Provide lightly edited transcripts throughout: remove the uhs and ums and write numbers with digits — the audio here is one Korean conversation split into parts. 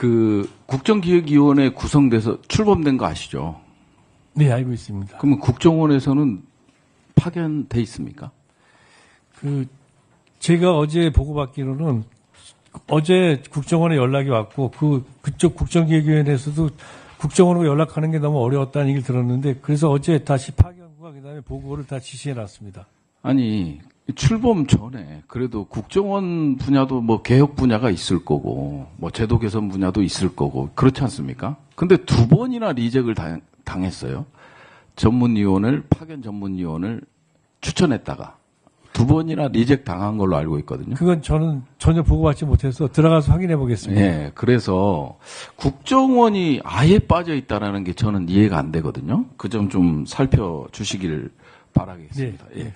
그 국정기획위원회 구성돼서 출범된 거 아시죠? 네, 알고 있습니다. 그러면 국정원에서는 파견돼 있습니까? 제가 어제 보고받기로는 어제 국정원에 연락이 왔고 그쪽 국정기획위원회에서도 국정원으로 연락하는 게 너무 어려웠다는 얘기를 들었는데 그래서 어제 다시 파견과 그다음에 보고를 다 지시해놨습니다. 아니 출범 전에 그래도 국정원 분야도 뭐 개혁 분야가 있을 거고 뭐 제도 개선 분야도 있을 거고 그렇지 않습니까? 근데 2번이나 리젝을 당했어요. 파견 전문위원을 추천했다가 2번이나 리젝 당한 걸로 알고 있거든요. 그건 저는 전혀 보고받지 못해서 들어가서 확인해 보겠습니다. 예, 그래서 국정원이 아예 빠져 있다라는 게 저는 이해가 안 되거든요. 그 점 좀 살펴주시기를 바라겠습니다. 네. 예.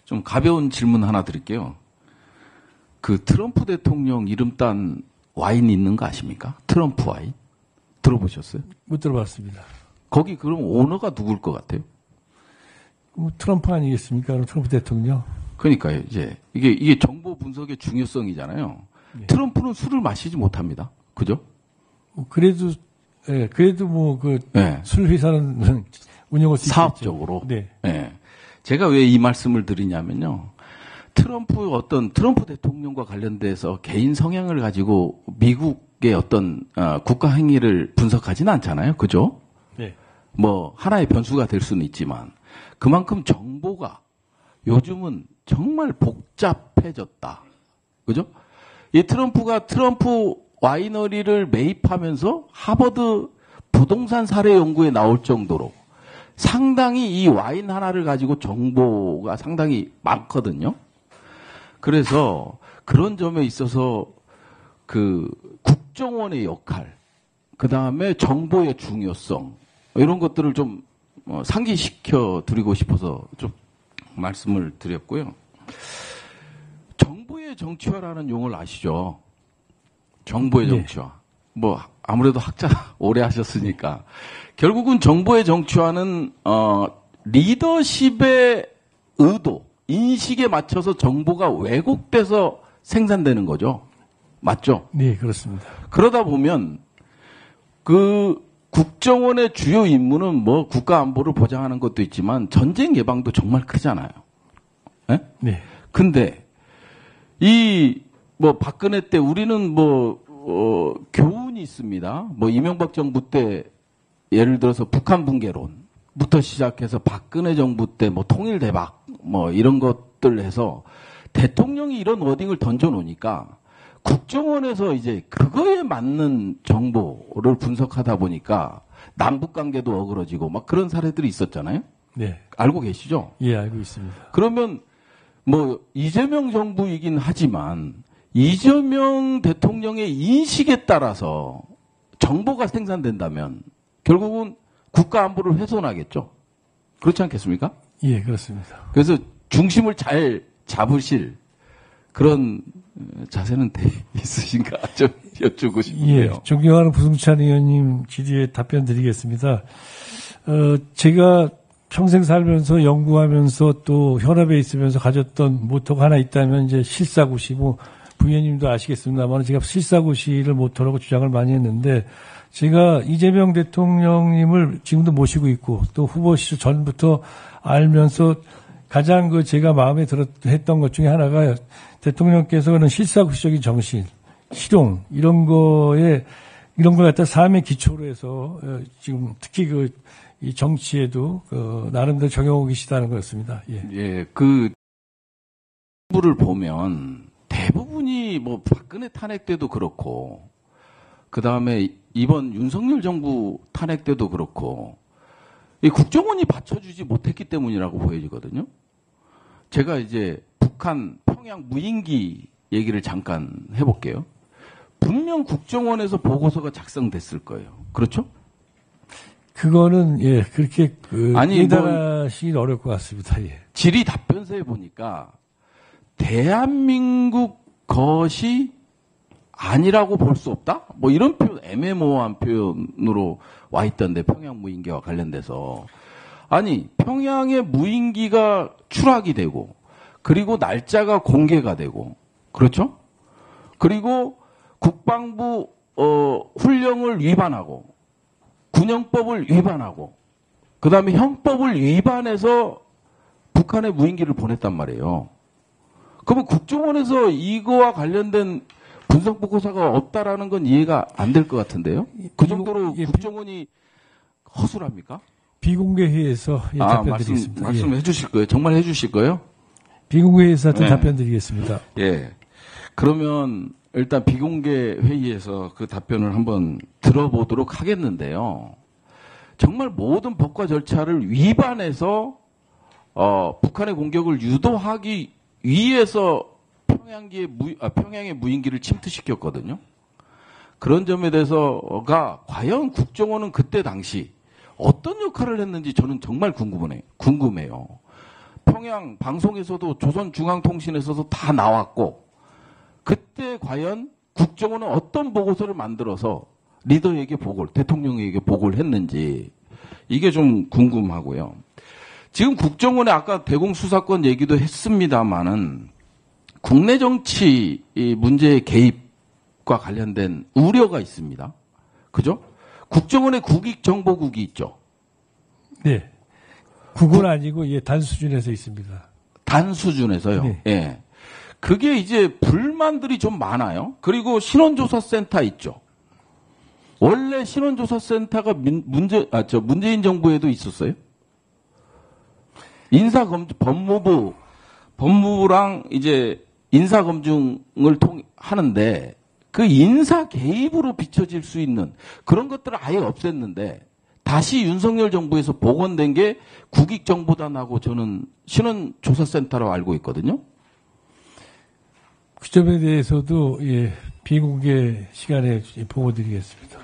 좀 가벼운 질문 하나 드릴게요. 그 트럼프 대통령 이름 딴 와인 있는 거 아십니까? 트럼프 와인? 들어보셨어요? 못 들어봤습니다. 거기 그럼 오너가 누굴 것 같아요? 트럼프 아니겠습니까? 그럼 트럼프 대통령. 그러니까요, 이제 이게 정보 분석의 중요성이잖아요. 네. 트럼프는 술을 마시지 못합니다. 그죠? 그래도 술 회사는 운영할 수 있겠죠. 사업적으로. 네. 예. 제가 왜 이 말씀을 드리냐면요. 트럼프 대통령과 관련돼서 개인 성향을 가지고 미국의 어떤 국가 행위를 분석하지는 않잖아요. 그죠? 네. 뭐 하나의 변수가 될 수는 있지만 그만큼 정보가 요즘은 정말 복잡해졌다. 그죠? 이 트럼프가 트럼프 와이너리를 매입하면서 하버드 부동산 사례 연구에 나올 정도로 상당히 이 와인 하나를 가지고 정보가 상당히 많거든요. 그래서 그런 점에 있어서 그 국정원의 역할, 그 다음에 정보의 중요성, 이런 것들을 좀 상기시켜 드리고 싶어서 좀 말씀을 드렸고요. 정보의 정치화라는 용어를 아시죠? 정보의 정치화. 뭐 아무래도 학자 오래 하셨으니까 결국은 정보의 정치화는 리더십의 의도, 인식에 맞춰서 정보가 왜곡돼서 생산되는 거죠. 맞죠? 네, 그렇습니다. 그러다 보면 그 국정원의 주요 임무는 뭐 국가 안보를 보장하는 것도 있지만 전쟁 예방도 정말 크잖아요. 네? 네. 근데 뭐 박근혜 때 우리는 교훈이 있습니다. 뭐 이명박 정부 때 예를 들어서 북한 붕괴론부터 시작해서 박근혜 정부 때 뭐 통일 대박 뭐 이런 것들 해서 대통령이 이런 워딩을 던져 놓으니까 국정원에서 이제 그거에 맞는 정보를 분석하다 보니까 남북 관계도 어그러지고 막 그런 사례들이 있었잖아요. 네. 알고 계시죠? 예, 알고 있습니다. 그러면 뭐 이재명 정부이긴 하지만 이재명 대통령의 인식에 따라서 정보가 생산된다면 결국은 국가 안보를 훼손하겠죠. 그렇지 않겠습니까? 예, 그렇습니다. 그래서 중심을 잘 잡으실 그런 자세는 있으신가 좀 여쭈고 싶네요. 예, 존경하는 부승찬 의원님 질의에 답변 드리겠습니다. 제가 평생 살면서 연구하면서 또 현업에 있으면서 가졌던 모토가 하나 있다면 이제 실사구시, 부위원님도 아시겠습니다만 제가 실사구시를 모토라고 주장을 많이 했는데 제가 이재명 대통령님을 지금도 모시고 있고 또 후보 시절 전부터 알면서 가장 제가 마음에 했던 것 중에 하나가 대통령께서는 실사구시적인 정신, 실용 이런 걸 갖다 삶의 기초로 해서 지금 특히 이 정치에도 나름대로 적용하고 계시다는 거였습니다. 예. 예, 정부를 보면 대부분이 뭐 박근혜 탄핵 때도 그렇고 그 다음에 이번 윤석열 정부 탄핵 때도 그렇고 이 국정원이 받쳐주지 못했기 때문이라고 보여지거든요. 제가 이제 북한 평양 무인기 얘기를 잠깐 해볼게요. 분명 국정원에서 보고서가 작성됐을 거예요. 그렇죠? 그거는 그렇게 아니 예단하시긴 어려울 것 같습니다. 예. 질의 답변서에 보니까 대한민국 것이 아니라고 볼 수 없다? 뭐 이런 표현, 애매모호한 표현으로 와 있던데 평양 무인기와 관련돼서 아니 평양의 무인기가 추락이 되고 그리고 날짜가 공개가 되고 그렇죠? 그리고 국방부 훈령을 위반하고 군영법을 위반하고 그다음에 형법을 위반해서 북한에 무인기를 보냈단 말이에요. 그러면 국정원에서 이거와 관련된 분석보고서가 없다라는 건 이해가 안 될 것 같은데요. 그 정도로 국정원이 허술합니까? 비공개 회의에서 답변 드리겠습니다. 말씀해 주실 거예요? 정말 해 주실 거예요? 비공개 회의에서 답변 드리겠습니다. 예. 그러면 일단 비공개 회의에서 그 답변을 한번 들어보도록 하겠는데요. 정말 모든 법과 절차를 위반해서 북한의 공격을 유도하기 위해서 평양에 무인기를 침투시켰거든요. 그런 점에 대해서가 과연 국정원은 그때 당시 어떤 역할을 했는지 저는 정말 궁금해요. 평양 방송에서도 조선중앙통신에서도 다 나왔고 그때 과연 국정원은 어떤 보고서를 만들어서 리더에게 대통령에게 보고를 했는지 이게 좀 궁금하고요. 지금 국정원의 아까 대공수사권 얘기도 했습니다마는 국내 정치 문제의 개입과 관련된 우려가 있습니다. 그죠? 국정원의 국익정보국이 있죠. 네. 국은 아니고 단 수준에서 있습니다. 단 수준에서요. 네. 예. 그게 이제 불만들이 좀 많아요. 그리고 신원조사센터 있죠. 원래 신원조사센터가 문재인 정부에도 있었어요. 법무부랑 이제 인사검증을 하는데 그 인사 개입으로 비춰질 수 있는 그런 것들을 아예 없앴는데 다시 윤석열 정부에서 복원된 게 국익정보단하고 저는 신원조사센터로 알고 있거든요. 그 점에 대해서도 비공개 시간에 보고드리겠습니다.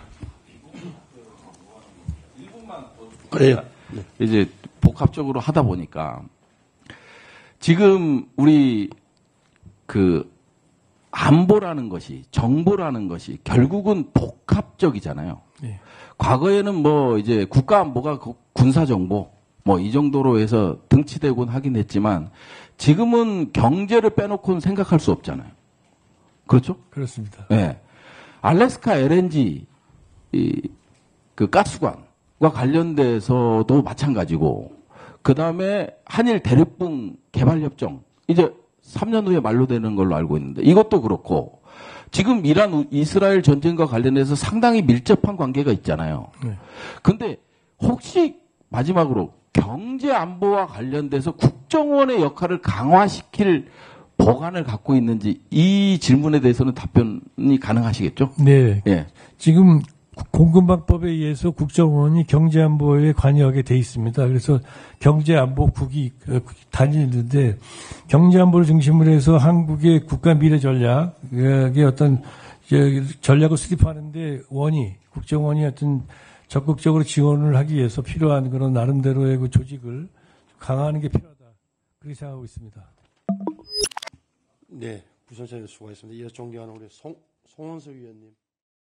그래요. 네. 이제 복합적으로 하다 보니까 지금 우리 그 안보라는 것이 정보라는 것이 결국은 복합적이잖아요. 네. 과거에는 뭐 이제 국가안보가 군사정보 뭐 이 정도로 해서 등치되곤 하긴 했지만 지금은 경제를 빼놓고는 생각할 수 없잖아요. 그렇죠? 그렇습니다. 네. 알래스카 LNG 그 가스관과 관련돼서도 마찬가지고 그 다음에 한일 대륙붕 개발협정 이제 3년 후에 만료되는 걸로 알고 있는데 이것도 그렇고 지금 이란 이스라엘 전쟁과 관련해서 상당히 밀접한 관계가 있잖아요. 근데 혹시 마지막으로 경제 안보와 관련돼서 국정원의 역할을 강화시킬 보관을 갖고 있는지 이 질문에 대해서는 답변이 가능하시겠죠? 네. 예. 지금 공급망법에 의해서 국정원이 경제안보에 관여하게 돼 있습니다. 그래서 경제안보국이 다니는데 경제안보를 중심으로 해서 한국의 국가 미래 전략의 어떤 전략을 수립하는데 국정원이 어떤 적극적으로 지원을 하기 위해서 필요한 그런 나름대로의 그 조직을 강화하는 게 필요하다. 그렇게 생각하고 있습니다. 네, 부선장님 수고하셨습니다. 이어서 존경하는 우리 송원석 위원님.